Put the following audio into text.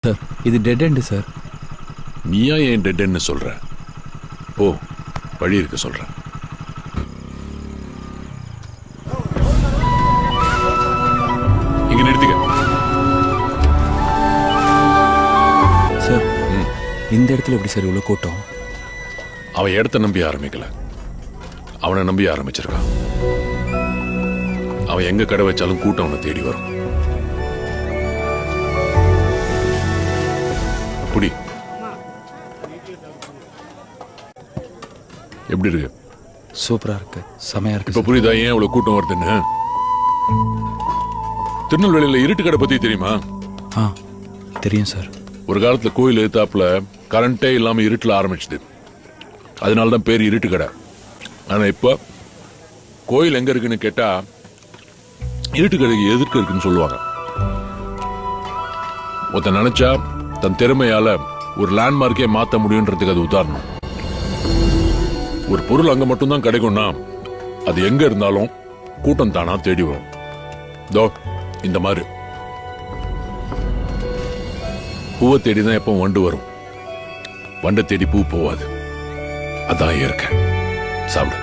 Sir இது dead end sir. நீயா ஏன் டெட்ன்னு சொல்ற? ஓ, வழி இருக்க சொல்ற. இங்க நிறுத்திக்க. சார் இந்த இடத்துல எப்படி சார் இவ்வளோ கூட்டம்? அவன் இடத்த நம்பி ஆரம்பிக்கல, அவனை நம்பி ஆரம்பிச்சிருக்கான். அவன் எங்க கடை வச்சாலும் கூட்டம் அவனை தேடி வரும். புடி. எப்படி இருக்கு? சூப்பராக இருக்கு, செமையாக இருக்கு. இப்ப புரியுதா ஏன் அவ்வளவு கூட்டம் வருதுன்னு? திருநெல்வேலியில இருட்டு கடை பத்தி தெரியுமா? ஆ தெரியும் சார். ஒரு காலத்துல கோயில் எதிர்த்தாப்புல கரண்டே இல்லாம இருட்டுல ஆரம்பிச்சது, அதனாலதான் பேர் இருட்டு கடை. ஆனா இப்ப கோயில் எங்க இருக்குன்னு கேட்டா இருட்டு கடைக்கு எதிர்க்க இருக்குன்னு சொல்லுவாங்க. ஒருத்தன் நினைச்சா தன் திறமையால ஒரு லேண்ட்மார்க்கே மாத்த முடியும்ன்றதுக்கு அது உதாரணம். ஒரு பொருள் அங்க மட்டும்தான் கிடைக்கும்னா அது எங்க இருந்தாலும் கூட்டம் தானா தேடி வரும். தோ இந்த மாதிரி பூவை தேடிதான் எப்போ வண்டு வரும், வண்டை தேடி பூ போவாது. அதான் இயற்கை. சாப்பிடு.